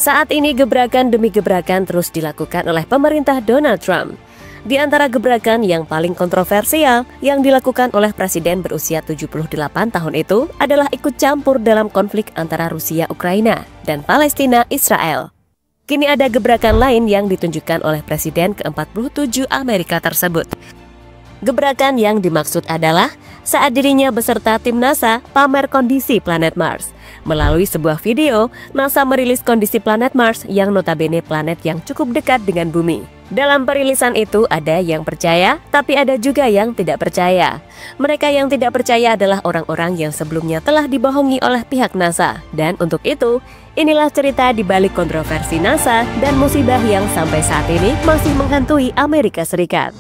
Saat ini gebrakan demi gebrakan terus dilakukan oleh pemerintah Donald Trump. Di antara gebrakan yang paling kontroversial yang dilakukan oleh presiden berusia 78 tahun itu adalah ikut campur dalam konflik antara Rusia-Ukraina dan Palestina-Israel. Kini ada gebrakan lain yang ditunjukkan oleh presiden ke-47 Amerika tersebut. Gebrakan yang dimaksud adalah saat dirinya beserta tim NASA pamer kondisi planet Mars. Melalui sebuah video, NASA merilis kondisi planet Mars yang notabene planet yang cukup dekat dengan bumi. Dalam perilisan itu ada yang percaya, tapi ada juga yang tidak percaya. Mereka yang tidak percaya adalah orang-orang yang sebelumnya telah dibohongi oleh pihak NASA. Dan untuk itu, inilah cerita di balik kontroversi NASA dan musibah yang sampai saat ini masih menghantui Amerika Serikat.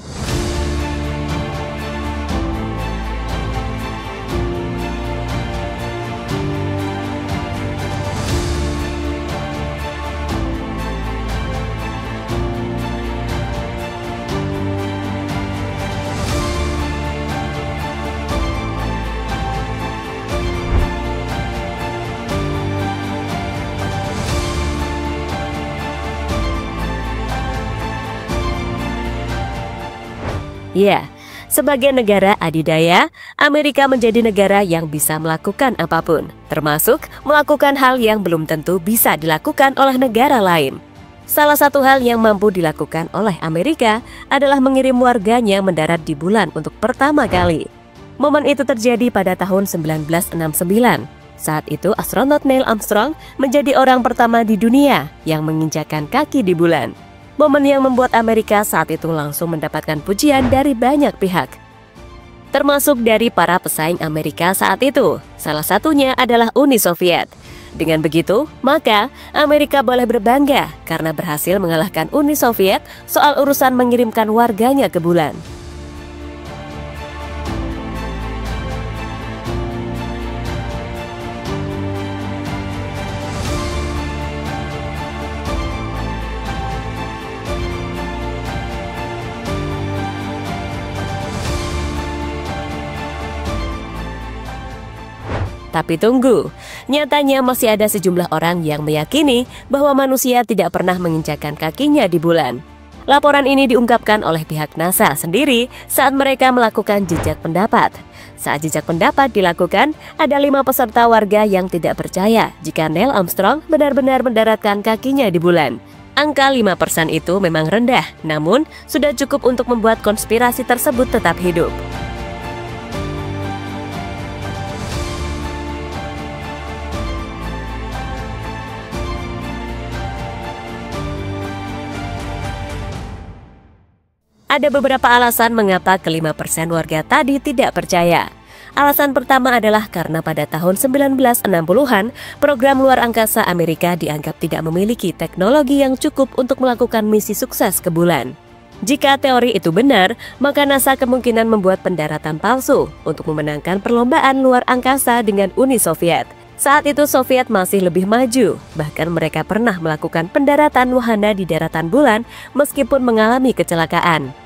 Ya, sebagai negara adidaya, Amerika menjadi negara yang bisa melakukan apapun, termasuk melakukan hal yang belum tentu bisa dilakukan oleh negara lain. Salah satu hal yang mampu dilakukan oleh Amerika adalah mengirim warganya mendarat di bulan untuk pertama kali. Momen itu terjadi pada tahun 1969. Saat itu astronot Neil Armstrong menjadi orang pertama di dunia yang menginjakkan kaki di bulan. Momen yang membuat Amerika saat itu langsung mendapatkan pujian dari banyak pihak, termasuk dari para pesaing Amerika saat itu. Salah satunya adalah Uni Soviet. Dengan begitu, maka Amerika boleh berbangga karena berhasil mengalahkan Uni Soviet soal urusan mengirimkan warganya ke bulan. Tapi tunggu, nyatanya masih ada sejumlah orang yang meyakini bahwa manusia tidak pernah menginjakkan kakinya di bulan. Laporan ini diungkapkan oleh pihak NASA sendiri saat mereka melakukan jejak pendapat. Saat jejak pendapat dilakukan, ada 5 peserta warga yang tidak percaya jika Neil Armstrong benar-benar mendaratkan kakinya di bulan. Angka 5% itu memang rendah, namun sudah cukup untuk membuat konspirasi tersebut tetap hidup. Ada beberapa alasan mengapa ke-5% warga tadi tidak percaya. Alasan pertama adalah karena pada tahun 1960-an, program luar angkasa Amerika dianggap tidak memiliki teknologi yang cukup untuk melakukan misi sukses ke bulan. Jika teori itu benar, maka NASA kemungkinan membuat pendaratan palsu untuk memenangkan perlombaan luar angkasa dengan Uni Soviet. Saat itu Soviet masih lebih maju, bahkan mereka pernah melakukan pendaratan wahana di daratan bulan meskipun mengalami kecelakaan.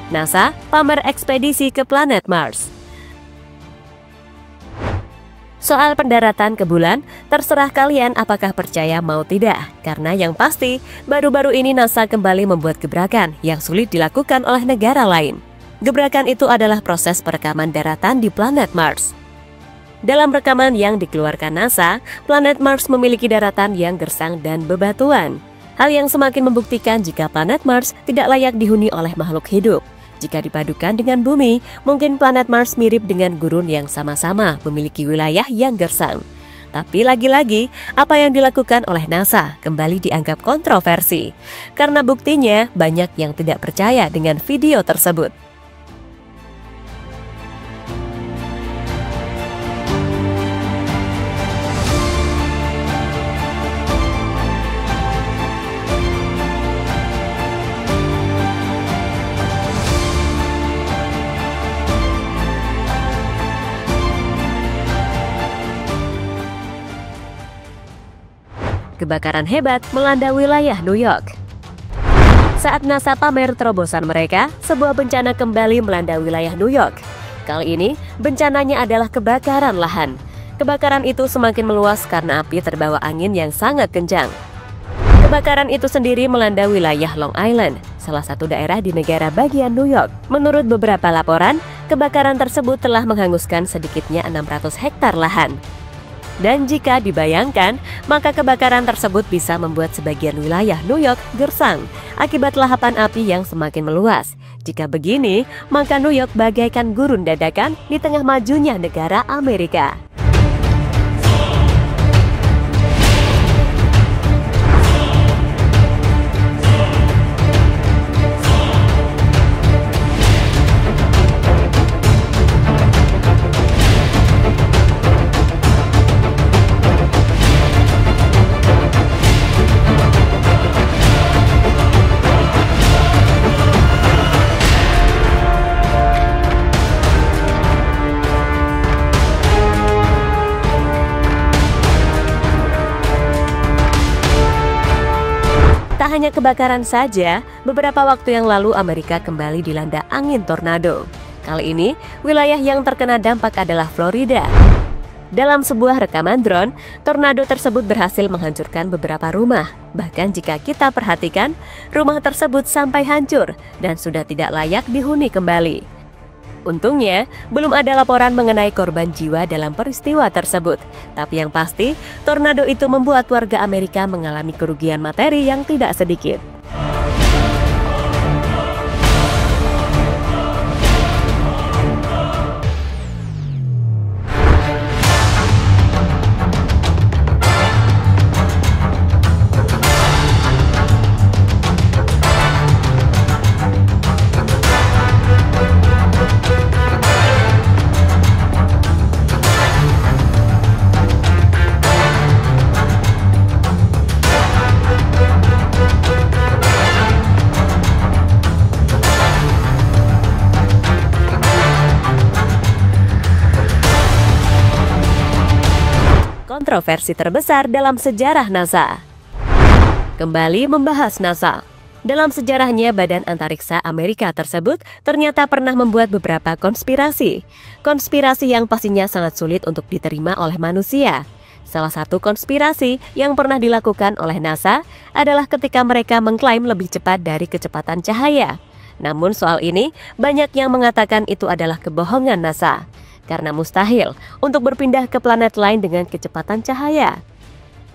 NASA pamer ekspedisi ke planet Mars. Soal pendaratan ke bulan, terserah kalian apakah percaya mau tidak. Karena yang pasti, baru-baru ini NASA kembali membuat gebrakan yang sulit dilakukan oleh negara lain. Gebrakan itu adalah proses perekaman daratan di planet Mars. Dalam rekaman yang dikeluarkan NASA, planet Mars memiliki daratan yang gersang dan bebatuan. Hal yang semakin membuktikan jika planet Mars tidak layak dihuni oleh makhluk hidup. Jika dipadukan dengan bumi, mungkin planet Mars mirip dengan gurun yang sama-sama memiliki wilayah yang gersang. Tapi lagi-lagi, apa yang dilakukan oleh NASA kembali dianggap kontroversi. Karena buktinya banyak yang tidak percaya dengan video tersebut. Kebakaran hebat melanda wilayah New York. Saat NASA pamer terobosan mereka, sebuah bencana kembali melanda wilayah New York. Kali ini, bencananya adalah kebakaran lahan. Kebakaran itu semakin meluas karena api terbawa angin yang sangat kencang. Kebakaran itu sendiri melanda wilayah Long Island, salah satu daerah di negara bagian New York. Menurut beberapa laporan, kebakaran tersebut telah menghanguskan sedikitnya 600 hektar lahan. Dan jika dibayangkan, maka kebakaran tersebut bisa membuat sebagian wilayah New York gersang akibat lahapan api yang semakin meluas. Jika begini, maka New York bagaikan gurun dadakan di tengah majunya negara Amerika. Tak hanya kebakaran saja, beberapa waktu yang lalu Amerika kembali dilanda angin tornado. Kali ini, wilayah yang terkena dampak adalah Florida. Dalam sebuah rekaman drone, tornado tersebut berhasil menghancurkan beberapa rumah. Bahkan jika kita perhatikan, rumah tersebut sampai hancur dan sudah tidak layak dihuni kembali. Untungnya, belum ada laporan mengenai korban jiwa dalam peristiwa tersebut. Tapi yang pasti, tornado itu membuat warga Amerika mengalami kerugian materi yang tidak sedikit. Kontroversi terbesar dalam sejarah NASA. Kembali membahas NASA. Dalam sejarahnya, Badan Antariksa Amerika tersebut ternyata pernah membuat beberapa konspirasi. Konspirasi yang pastinya sangat sulit untuk diterima oleh manusia. Salah satu konspirasi yang pernah dilakukan oleh NASA adalah ketika mereka mengklaim lebih cepat dari kecepatan cahaya. Namun soal ini, banyak yang mengatakan itu adalah kebohongan NASA. Karena mustahil untuk berpindah ke planet lain dengan kecepatan cahaya.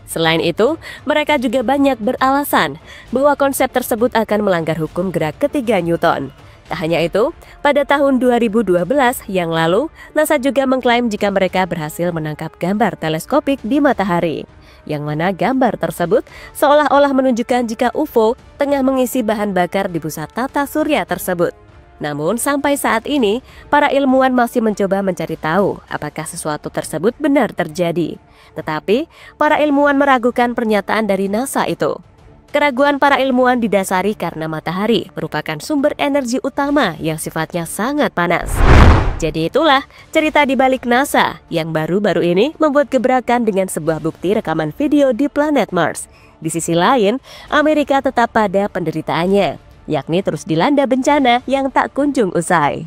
Selain itu, mereka juga banyak beralasan bahwa konsep tersebut akan melanggar hukum gerak ketiga Newton. Tak hanya itu, pada tahun 2012 yang lalu, NASA juga mengklaim jika mereka berhasil menangkap gambar teleskopik di matahari. Yang mana gambar tersebut seolah-olah menunjukkan jika UFO tengah mengisi bahan bakar di pusat tata surya tersebut. Namun sampai saat ini, para ilmuwan masih mencoba mencari tahu apakah sesuatu tersebut benar terjadi. Tetapi, para ilmuwan meragukan pernyataan dari NASA itu. Keraguan para ilmuwan didasari karena matahari merupakan sumber energi utama yang sifatnya sangat panas. Jadi itulah cerita di balik NASA yang baru-baru ini membuat gebrakan dengan sebuah bukti rekaman video di planet Mars. Di sisi lain, Amerika tetap pada penderitaannya, yakni terus dilanda bencana yang tak kunjung usai.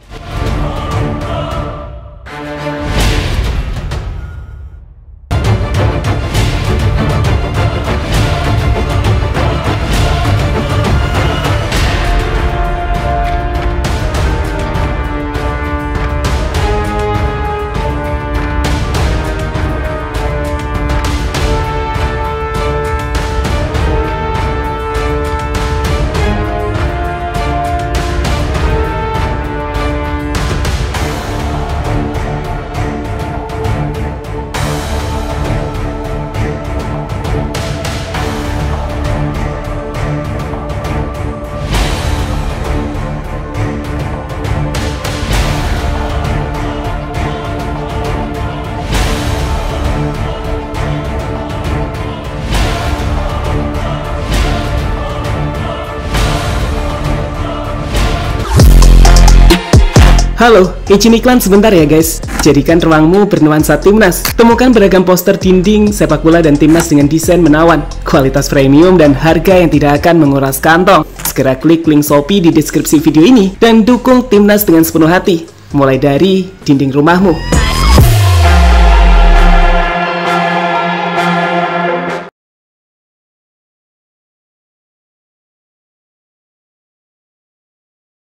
Halo, izin iklan sebentar ya guys. Jadikan ruangmu bernuansa timnas. Temukan beragam poster dinding, sepak bola dan timnas dengan desain menawan, kualitas premium dan harga yang tidak akan menguras kantong. Segera klik link Shopee di deskripsi video ini dan dukung timnas dengan sepenuh hati. Mulai dari dinding rumahmu.